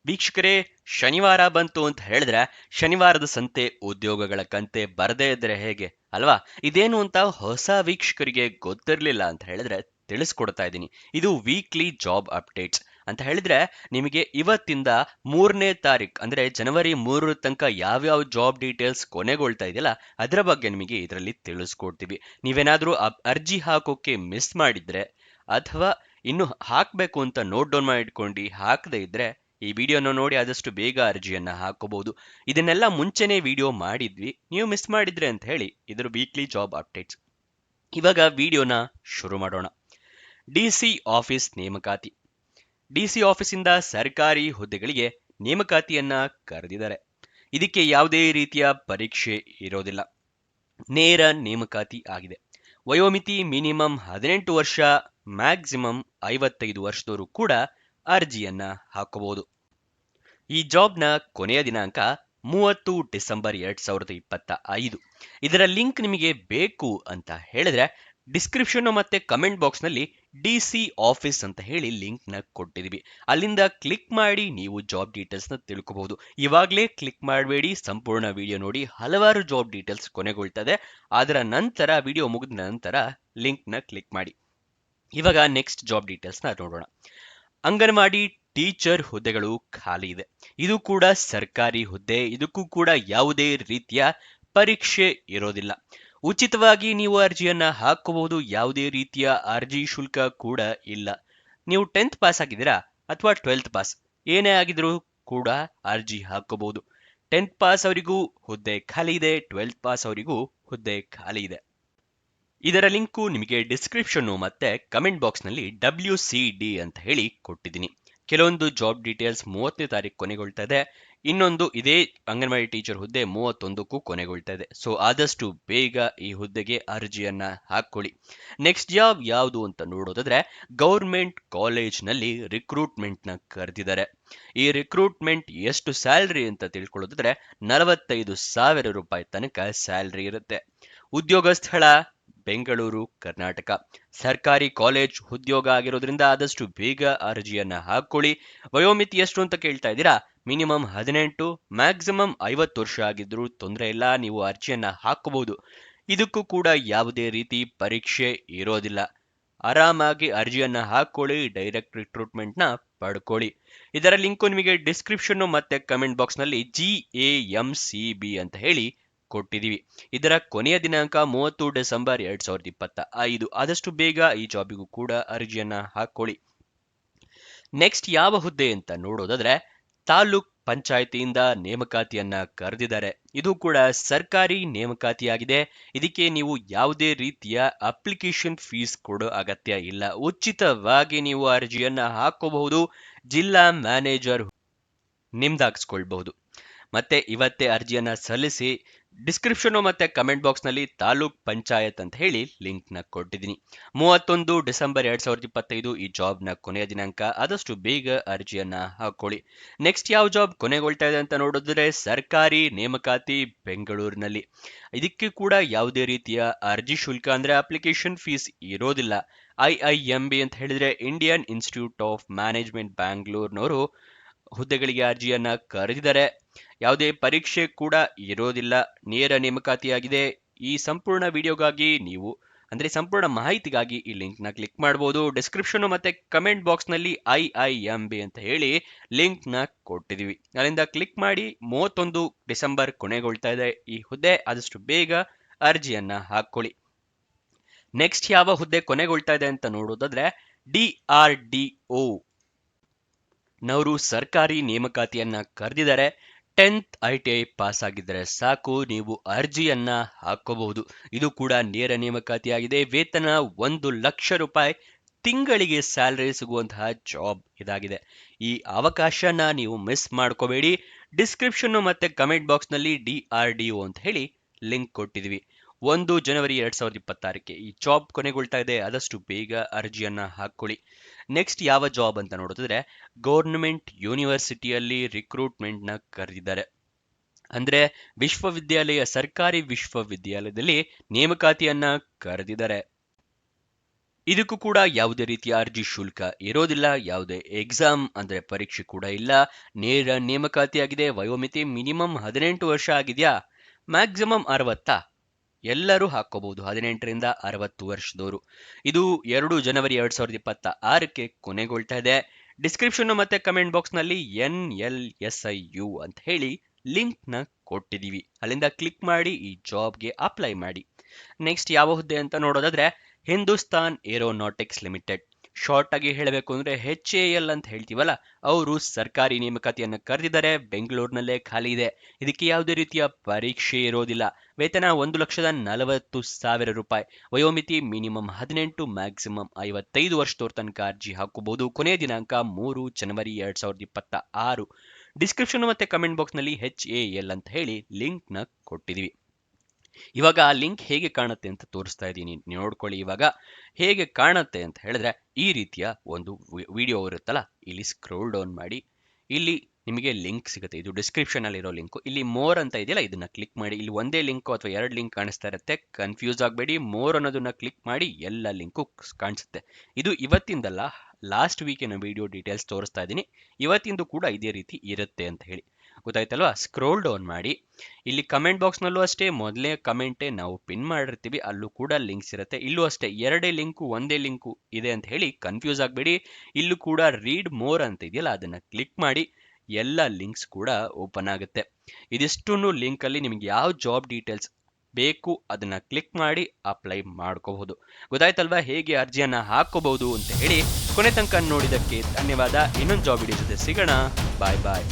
ವೀಕ್ಷಕರೇ, ಶನಿವಾರ ಬಂತು ಅಂತ ಹೇಳಿದ್ರೆ ಶನಿವಾರದ ಸಂತೆ ಉದ್ಯೋಗಗಳ ಕಂತೆ ಬರದೇ ಇದ್ರೆ ಹೇಗೆ ಅಲ್ವಾ? ಇದೇನು ಅಂತ ಹೊಸ ವೀಕ್ಷಕರಿಗೆ ಗೊತ್ತಿರಲಿಲ್ಲ ಅಂತ ಹೇಳಿದ್ರೆ ತಿಳಿಸ್ಕೊಡ್ತಾ ಇದ್ದೀನಿ. ಇದು ವೀಕ್ಲಿ ಜಾಬ್ ಅಪ್ಡೇಟ್ಸ್ ಅಂತ ಹೇಳಿದ್ರೆ ನಿಮಗೆ ಇವತ್ತಿಂದ 3ನೇ ತಾರೀಕು ಅಂದ್ರೆ ಜನವರಿ 3 ತನಕ ಯಾವ್ಯಾವ ಜಾಬ್ ಡೀಟೇಲ್ಸ್ ಕೊನೆಗೊಳ್ತಾ ಇದೆಯಲ್ಲ ಅದರ ಬಗ್ಗೆ ನಿಮಗೆ ಇದರಲ್ಲಿ ತಿಳಿಸ್ಕೊಡ್ತೀವಿ. ನೀವೇನಾದ್ರೂ ಅರ್ಜಿ ಹಾಕೋಕೆ ಮಿಸ್ ಮಾಡಿದ್ರೆ ಅಥವಾ ಇನ್ನು ಹಾಕಬೇಕು ಅಂತ ನೋಟ್ ಡೌನ್ ಮಾಡಿ ಇಟ್ಕೊಂಡು ಹಾಕದೇ ಇದ್ರೆ ಈ ವಿಡಿಯೋನ ನೋಡಿ ಆದಷ್ಟು ಬೇಗ ಅರ್ಜಿಯನ್ನ ಹಾಕೋಬಹುದು. ಇದನ್ನೆಲ್ಲ ಮುಂಚೆನೇ ವಿಡಿಯೋ ಮಾಡಿದ್ವಿ, ನೀವು ಮಿಸ್ ಮಾಡಿದ್ರೆ ಅಂತ ಹೇಳಿ ಇದ್ರ ವೀಕ್ಲಿ ಜಾಬ್ ಅಪ್ಡೇಟ್ಸ್. ಇವಾಗ ವಿಡಿಯೋನ ಶುರು ಮಾಡೋಣ. ಡಿಸಿ ಆಫೀಸ್ ನೇಮಕಾತಿ. ಡಿಸಿ ಆಫೀಸಿಂದ ಸರ್ಕಾರಿ ಹುದ್ದೆಗಳಿಗೆ ನೇಮಕಾತಿಯನ್ನ ಕರೆದಿದ್ದಾರೆ. ಇದಕ್ಕೆ ಯಾವುದೇ ರೀತಿಯ ಪರೀಕ್ಷೆ ಇರೋದಿಲ್ಲ, ನೇರ ನೇಮಕಾತಿ ಆಗಿದೆ. ವಯೋಮಿತಿ ಮಿನಿಮಮ್ 18 ವರ್ಷ, ಮ್ಯಾಕ್ಸಿಮಮ್ 55 ವರ್ಷದವರು ಕೂಡ ಅರ್ಜಿಯನ್ನ ಹಾಕಬಹುದು. ಈ ಜಾಬ್ನ ಕೊನೆಯ ದಿನಾಂಕ 30 ಡಿಸೆಂಬರ್ 2025. ಇದರ ಲಿಂಕ್ ನಿಮಗೆ ಬೇಕು ಅಂತ ಹೇಳಿದ್ರೆ ಡಿಸ್ಕ್ರಿಪ್ಷನ್ ಮತ್ತೆ ಕಮೆಂಟ್ ಬಾಕ್ಸ್ನಲ್ಲಿ ಡಿಸಿ ಆಫೀಸ್ ಅಂತ ಹೇಳಿ ಲಿಂಕ್ನ ಕೊಟ್ಟಿದ್ದೀವಿ. ಅಲ್ಲಿಂದ ಕ್ಲಿಕ್ ಮಾಡಿ ನೀವು ಜಾಬ್ ಡೀಟೇಲ್ಸ್ನ ತಿಳ್ಕೋಬಹುದು. ಇವಾಗಲೇ ಕ್ಲಿಕ್ ಮಾಡಬೇಡಿ, ಸಂಪೂರ್ಣ ವಿಡಿಯೋ ನೋಡಿ. ಹಲವಾರು ಜಾಬ್ ಡೀಟೇಲ್ಸ್ ಕೊನೆಗೊಳ್ತದೆ. ಅದರ ನಂತರ ವಿಡಿಯೋ ಮುಗಿದ ನಂತರ ಲಿಂಕ್ನ ಕ್ಲಿಕ್ ಮಾಡಿ. ಇವಾಗ ನೆಕ್ಸ್ಟ್ ಜಾಬ್ ಡೀಟೇಲ್ಸ್ನ ನೋಡೋಣ. ಅಂಗನವಾಡಿ ಟೀಚರ್ ಹುದ್ದೆಗಳು ಖಾಲಿ ಇದೆ. ಇದು ಕೂಡ ಸರ್ಕಾರಿ ಹುದ್ದೆ. ಇದಕ್ಕೂ ಕೂಡ ಯಾವುದೇ ರೀತಿಯ ಪರೀಕ್ಷೆ ಇರೋದಿಲ್ಲ. ಉಚಿತವಾಗಿ ನೀವು ಅರ್ಜಿಯನ್ನ ಹಾಕಬಹುದು. ಯಾವುದೇ ರೀತಿಯ ಅರ್ಜಿ ಶುಲ್ಕ ಕೂಡ ಇಲ್ಲ. ನೀವು 10th ಪಾಸ್ ಆಗಿದ್ದೀರಾ ಅಥವಾ 12th ಪಾಸ್ ಏನೇ ಆಗಿದ್ರೂ ಕೂಡ ಅರ್ಜಿ ಹಾಕಬಹುದು. 10th ಪಾಸ್ ಅವರಿಗೂ ಹುದ್ದೆ ಖಾಲಿ ಇದೆ, 12th ಪಾಸ್ ಅವರಿಗೂ ಹುದ್ದೆ ಖಾಲಿ ಇದೆ. ಇದರ ಲಿಂಕು ನಿಮಗೆ ಡಿಸ್ಕ್ರಿಪ್ಷನ್ ಮತ್ತೆ ಕಮೆಂಟ್ ಬಾಕ್ಸ್ನಲ್ಲಿ WCD ಅಂತ ಹೇಳಿ ಕೊಟ್ಟಿದ್ದೀನಿ. ಕೆಲವೊಂದು ಜಾಬ್ ಡೀಟೇಲ್ಸ್ 30ನೇ ತಾರೀಕು ಕೊನೆಗೊಳ್ತಾ ಇದೆ. ಇನ್ನೊಂದು ಇದೇ ಅಂಗನವಾಡಿ ಟೀಚರ್ ಹುದ್ದೆ 31ಕ್ಕೂ ಕೊನೆಗೊಳ್ತಾ ಇದೆ. ಸೊ ಆದಷ್ಟು ಬೇಗ ಈ ಹುದ್ದೆಗೆ ಅರ್ಜಿಯನ್ನ ಹಾಕೊಳ್ಳಿ. ನೆಕ್ಸ್ಟ್ ಜಾಬ್ ಯಾವುದು ಅಂತ ನೋಡೋದಾದ್ರೆ ಗೌರ್ಮೆಂಟ್ ಕಾಲೇಜ್ನಲ್ಲಿ ರಿಕ್ರೂಟ್ಮೆಂಟ್ನ ಕರೆದಿದ್ದಾರೆ. ಈ ರಿಕ್ರೂಟ್ಮೆಂಟ್ ಎಷ್ಟು ಸ್ಯಾಲ್ರಿ ಅಂತ ತಿಳ್ಕೊಳ್ಳೋದಾದ್ರೆ 45,000 ರೂಪಾಯಿ ತನಕ ಸ್ಯಾಲ್ರಿ ಇರುತ್ತೆ. ಉದ್ಯೋಗ ಸ್ಥಳ ಬೆಂಗಳೂರು, ಕರ್ನಾಟಕ. ಸರ್ಕಾರಿ ಕಾಲೇಜ್ ಉದ್ಯೋಗ ಆಗಿರೋದ್ರಿಂದ ಆದಷ್ಟು ಬೇಗ ಅರ್ಜಿಯನ್ನ ಹಾಕೊಳ್ಳಿ. ವಯೋಮಿತಿ ಎಷ್ಟು ಅಂತ ಕೇಳ್ತಾ ಇದ್ದೀರಾ? ಮಿನಿಮಮ್ 18, ಮ್ಯಾಕ್ಸಿಮಮ್ 50 ವರ್ಷ ಆಗಿದ್ರು ತೊಂದರೆ ಇಲ್ಲ, ನೀವು ಅರ್ಜಿಯನ್ನ ಹಾಕಬಹುದು. ಇದಕ್ಕೂ ಕೂಡ ಯಾವುದೇ ರೀತಿ ಪರೀಕ್ಷೆ ಇರೋದಿಲ್ಲ. ಆರಾಮಾಗಿ ಅರ್ಜಿಯನ್ನ ಹಾಕೊಳ್ಳಿ, ಡೈರೆಕ್ಟ್ ರಿಕ್ರೂಟ್ಮೆಂಟ್ನ ಪಡ್ಕೊಳ್ಳಿ. ಇದರ ಲಿಂಕು ನಿಮಗೆ ಡಿಸ್ಕ್ರಿಪ್ಷನ್ ಮತ್ತೆ ಕಮೆಂಟ್ ಬಾಕ್ಸ್ನಲ್ಲಿ GAMCB ಅಂತ ಹೇಳಿ ಕೊಟ್ಟಿದ್ದೀವಿ. ಇದರ ಕೊನೆಯ ದಿನಾಂಕ 30 ಡಿಸೆಂಬರ್ 2025. ಆದಷ್ಟು ಬೇಗ ಈ ಜಾಬಿಗೂ ಕೂಡ ಅರ್ಜಿಯನ್ನ ಹಾಕೊಳ್ಳಿ. ನೆಕ್ಸ್ಟ್ ಯಾವ ಹುದ್ದೆ ಅಂತ ನೋಡೋದಾದ್ರೆ ತಾಲೂಕ್ ಪಂಚಾಯತಿಯಿಂದ ನೇಮಕಾತಿಯನ್ನ ಕರೆದಿದ್ದಾರೆ. ಇದು ಕೂಡ ಸರ್ಕಾರಿ ನೇಮಕಾತಿಯಾಗಿದೆ. ಇದಕ್ಕೆ ನೀವು ಯಾವುದೇ ರೀತಿಯ ಅಪ್ಲಿಕೇಶನ್ ಫೀಸ್ ಕೊಡೋ ಅಗತ್ಯ ಇಲ್ಲ. ಉಚಿತವಾಗಿ ನೀವು ಅರ್ಜಿಯನ್ನ ಹಾಕೋಬಹುದು. ಜಿಲ್ಲಾ ಮ್ಯಾನೇಜರ್ ನಿಮ್ದಾಗಿಸ್ಕೊಳ್ಬಹುದು. ಮತ್ತೆ ಇವತ್ತೇ ಅರ್ಜಿಯನ್ನ ಸಲ್ಲಿಸಿ. ಡಿಸ್ಕ್ರಿಪ್ಷನ್ ಮತ್ತೆ ಕಮೆಂಟ್ ಬಾಕ್ಸ್ನಲ್ಲಿ ತಾಲೂಕ್ ಪಂಚಾಯತ್ ಅಂತ ಹೇಳಿ ಲಿಂಕ್ನ ಕೊಟ್ಟಿದ್ದೀನಿ. 31 ಡಿಸೆಂಬರ್ 2025 ಈ ಜಾಬ್ನ ಕೊನೆಯ ದಿನಾಂಕ. ಆದಷ್ಟು ಬೇಗ ಅರ್ಜಿಯನ್ನ ಹಾಕೊಳ್ಳಿ. ನೆಕ್ಸ್ಟ್ ಯಾವ ಜಾಬ್ ಕೊನೆಗೊಳ್ತಾ ಇದೆ ಅಂತ ನೋಡಿದ್ರೆ ಸರ್ಕಾರಿ ನೇಮಕಾತಿ ಬೆಂಗಳೂರಿನಲ್ಲಿ. ಇದಕ್ಕೆ ಕೂಡ ಯಾವುದೇ ರೀತಿಯ ಅರ್ಜಿ ಶುಲ್ಕ ಅಂದ್ರೆ ಅಪ್ಲಿಕೇಶನ್ ಫೀಸ್ ಇರೋದಿಲ್ಲ. IIMB ಅಂತ ಹೇಳಿದ್ರೆ ಇಂಡಿಯನ್ ಇನ್ಸ್ಟಿಟ್ಯೂಟ್ ಆಫ್ ಮ್ಯಾನೇಜ್ಮೆಂಟ್ ಬ್ಯಾಂಗ್ಳೂರ್ನವರು ಹುದ್ದೆಗಳಿಗೆ ಅರ್ಜಿಯನ್ನ ಕರೆದಿದ್ದಾರೆ. ಯಾವುದೇ ಪರೀಕ್ಷೆ ಕೂಡ ಇರೋದಿಲ್ಲ, ನೇರ ನೇಮಕಾತಿಯಾಗಿದೆ. ಈ ಸಂಪೂರ್ಣ ವಿಡಿಯೋಗಾಗಿ ನೀವು ಅಂದ್ರೆ ಸಂಪೂರ್ಣ ಮಾಹಿತಿಗಾಗಿ ಈ ಲಿಂಕ್ನ ಕ್ಲಿಕ್ ಮಾಡಬಹುದು. ಡಿಸ್ಕ್ರಿಪ್ಷನ್ ಮತ್ತೆ ಕಮೆಂಟ್ ಬಾಕ್ಸ್ನಲ್ಲಿ IIMB ಅಂತ ಹೇಳಿ ಲಿಂಕ್ನ ಕೊಟ್ಟಿದ್ದೀವಿ. ಅಲ್ಲಿಂದ ಕ್ಲಿಕ್ ಮಾಡಿ. 31 ಡಿಸೆಂಬರ್ ಕೊನೆಗೊಳ್ತಾ ಇದೆ ಈ ಹುದ್ದೆ. ಆದಷ್ಟು ಬೇಗ ಅರ್ಜಿಯನ್ನ ಹಾಕೊಳ್ಳಿ. ನೆಕ್ಸ್ಟ್ ಯಾವ ಹುದ್ದೆ ಕೊನೆಗೊಳ್ತಾ ಇದೆ ಅಂತ ನೋಡೋದಾದ್ರೆ DRDO ನವರು ಸರ್ಕಾರಿ ನೇಮಕಾತಿಯನ್ನ ಕರೆದಿದ್ದಾರೆ. 10th ITI ಪಾಸ್ ಆಗಿದ್ದರೆ ಸಾಕು, ನೀವು ಅರ್ಜಿಯನ್ನ ಹಾಕೋಬಹುದು. ಇದು ಕೂಡ ನೇರ ನೇಮಕಾತಿಯಾಗಿದೆ. ವೇತನ 1 ಲಕ್ಷ ರೂಪಾಯಿ ತಿಂಗಳಿಗೆ ಸ್ಯಾಲರಿ ಸಿಗುವಂತಹ ಜಾಬ್ ಇದಾಗಿದೆ. ಈ ಅವಕಾಶನ ನೀವು ಮಿಸ್ ಮಾಡ್ಕೋಬೇಡಿ. ಡಿಸ್ಕ್ರಿಪ್ಷನ್ ಮತ್ತೆ ಕಮೆಂಟ್ ಬಾಕ್ಸ್ನಲ್ಲಿ DRDO ಅಂತ ಹೇಳಿ ಲಿಂಕ್ ಕೊಟ್ಟಿದ್ವಿ. 1 ಜನವರಿ 2026ಕ್ಕೆ ಈ ಜಾಬ್ ಕೊನೆಗೊಳ್ತಾ ಇದೆ. ಆದಷ್ಟು ಬೇಗ ಅರ್ಜಿಯನ್ನ ಹಾಕೊಳ್ಳಿ. ನೆಕ್ಸ್ಟ್ ಯಾವ ಜಾಬ್ ಅಂತ ನೋಡಿದ್ರೆ ಗೌರ್ಮೆಂಟ್ ಯೂನಿವರ್ಸಿಟಿಯಲ್ಲಿ ರಿಕ್ರೂಟ್ಮೆಂಟ್ನ ಕರೆದಿದ್ದಾರೆ. ಅಂದ್ರೆ ಸರ್ಕಾರಿ ವಿಶ್ವವಿದ್ಯಾಲಯದಲ್ಲಿ ನೇಮಕಾತಿಯನ್ನ ಕರೆದಿದ್ದಾರೆ. ಇದಕ್ಕೂ ಕೂಡ ಯಾವುದೇ ರೀತಿಯ ಅರ್ಜಿ ಶುಲ್ಕ ಇರೋದಿಲ್ಲ, ಯಾವುದೇ ಎಕ್ಸಾಮ್ ಅಂದ್ರೆ ಪರೀಕ್ಷೆ ಕೂಡ ಇಲ್ಲ, ನೇರ ನೇಮಕಾತಿಯಾಗಿದೆ. ವಯೋಮಿತಿ ಮಿನಿಮಮ್ 18 ವರ್ಷ ಆಗಿದೆಯಾ, ಮ್ಯಾಕ್ಸಿಮಮ್ 60. ಎಲ್ಲರೂ ಹಾಕೋಬಹುದು 18ರಿಂದ 60 ವರ್ಷದವರು. ಇದು 2 ಜನವರಿ 2026ಕ್ಕೆ ಕೊನೆಗೊಳ್ತಾ ಇದೆ. ಡಿಸ್ಕ್ರಿಪ್ಷನ್ ಮತ್ತೆ ಕಮೆಂಟ್ ಬಾಕ್ಸ್ ನಲ್ಲಿ NLSIU ಅಂತ ಹೇಳಿ ಲಿಂಕ್ ನ ಕೊಟ್ಟಿದೀವಿ, ಅಲ್ಲಿಂದ ಕ್ಲಿಕ್ ಮಾಡಿ ಈ ಜಾಬ್ಗೆ ಅಪ್ಲೈ ಮಾಡಿ. ನೆಕ್ಸ್ಟ್ ಯಾವ ಹುದ್ದೆ ಅಂತ ನೋಡೋದಾದ್ರೆ ಹಿಂದೂಸ್ತಾನ್ ಏರೋನಾಟಿಕ್ಸ್ ಲಿಮಿಟೆಡ್, ಶಾರ್ಟ್ ಆಗಿ ಹೇಳಬೇಕು ಅಂದ್ರೆ HAL ಅಂತ ಹೇಳ್ತೀವಲ್ಲ, ಅವರು ಸರ್ಕಾರಿ ನೇಮಕಾತಿಯನ್ನು ಕರೆದಿದ್ದಾರೆ. ಬೆಂಗಳೂರಿನಲ್ಲೇ ಖಾಲಿ ಇದೆ. ಇದಕ್ಕೆ ಯಾವುದೇ ರೀತಿಯ ಪರೀಕ್ಷೆ ಇರೋದಿಲ್ಲ. ವೇತನ 1,40,000 ರೂಪಾಯಿ. ವಯೋಮಿತಿ ಮಿನಿಮಮ್ 18, ಮ್ಯಾಕ್ಸಿಮಮ್ 55 ವರ್ಷದವ್ರ ತನಕ ಅರ್ಜಿ ಹಾಕಬಹುದು. ಕೊನೆಯ ದಿನಾಂಕ 3 ಜನವರಿ 2026. ಡಿಸ್ಕ್ರಿಪ್ಷನ್ ಮತ್ತೆ ಕಮೆಂಟ್ ಬಾಕ್ಸ್ ನಲ್ಲಿ HAL ಅಂತ ಹೇಳಿ ಲಿಂಕ್ ನ ಕೊಟ್ಟಿದೀವಿ. ಇವಾಗ ಆ ಲಿಂಕ್ ಹೇಗೆ ಕಾಣುತ್ತೆ ಅಂತ ತೋರಿಸ್ತಾ ಇದ್ದೀನಿ, ನೋಡ್ಕೊಳ್ಳಿ. ಇವಾಗ ಹೇಗೆ ಕಾಣುತ್ತೆ ಅಂತ ಹೇಳಿದ್ರೆ ಈ ರೀತಿಯ ಒಂದು ವಿಡಿಯೋ ಇರುತ್ತಲ್ಲ, ಇಲ್ಲಿ ಸ್ಕ್ರೋಲ್ ಡೌನ್ ಮಾಡಿ, ಇಲ್ಲಿ ನಿಮಗೆ ಲಿಂಕ್ ಸಿಗುತ್ತೆ. ಇದು ಡಿಸ್ಕ್ರಿಪ್ಷನ್ ಅಲ್ಲಿ ಇರೋ ಲಿಂಕ್. ಇಲ್ಲಿ ಮೋರ್ ಅಂತ ಇದೆಯಲ್ಲ, ಇದನ್ನ ಕ್ಲಿಕ್ ಮಾಡಿ. ಇಲ್ಲಿ ಒಂದೇ ಲಿಂಕ್ ಅಥವಾ 2 ಲಿಂಕ್ ಕಾಣಿಸ್ತಾ ಇರುತ್ತೆ, ಕನ್ಫ್ಯೂಸ್ ಆಗಬೇಡಿ. ಮೋರ್ ಅನ್ನೋದನ್ನ ಕ್ಲಿಕ್ ಮಾಡಿ, ಎಲ್ಲ ಲಿಂಕು ಕಾಣಿಸುತ್ತೆ. ಇದು ಇವತ್ತಿಂದಲ್ಲ, ಲಾಸ್ಟ್ ವೀಕಿನ ವಿಡಿಯೋ ಡೀಟೇಲ್ಸ್ ತೋರಿಸ್ತಾ ಇದ್ದೀನಿ. ಇವತ್ತಿಂದು ಕೂಡ ಇದೇ ರೀತಿ ಇರುತ್ತೆ ಅಂತ ಹೇಳಿ, ಗೊತ್ತಾಯ್ತಲ್ವಾ? ಸ್ಕ್ರೋಲ್ ಡೌನ್ ಮಾಡಿ. ಇಲ್ಲಿ ಕಮೆಂಟ್ ಬಾಕ್ಸ್ ನಲ್ಲೂ ಅಷ್ಟೇ, ಮೊದಲೇ ಕಮೆಂಟೇ ನಾವು ಪಿನ್ ಮಾಡಿರ್ತೀವಿ, ಅಲ್ಲೂ ಕೂಡ ಲಿಂಕ್ಸ್ ಇರುತ್ತೆ. ಇಲ್ಲೂ ಅಷ್ಟೇ, 2 ಲಿಂಕು ಒಂದೇ ಲಿಂಕು ಇದೆ ಅಂತ ಹೇಳಿ ಕನ್ಫ್ಯೂಸ್ ಆಗಬೇಡಿ. ಇಲ್ಲೂ ಕೂಡ ರೀಡ್ ಮೋರ್ ಅಂತ ಇದೆಯಲ್ಲ, ಅದನ್ನ ಕ್ಲಿಕ್ ಮಾಡಿ. ಎಲ್ಲ ಲಿಂಕ್ಸ್ ಕೂಡ ಓಪನ್ ಆಗುತ್ತೆ. ಇದಿಷ್ಟು ಲಿಂಕ್ ಅಲ್ಲಿ ನಿಮಗೆ ಯಾವ ಜಾಬ್ ಡೀಟೇಲ್ಸ್ ಬೇಕು ಅದನ್ನ ಕ್ಲಿಕ್ ಮಾಡಿ ಅಪ್ಲೈ ಮಾಡ್ಕೋಬಹುದು. ಗೊತ್ತಾಯ್ತಲ್ವಾ ಹೇಗೆ ಅರ್ಜಿಯನ್ನ ಹಾಕೋಬಹುದು ಅಂತ ಹೇಳಿ. ಕೊನೆ ತನಕ ನೋಡಿದಕ್ಕೆ ಧನ್ಯವಾದ. ಇನ್ನೊಂದು ಜಾಬ್ ವಿಡಿಯೋ ಜೊತೆ ಸಿಗೋಣ. ಬಾಯ್ ಬಾಯ್.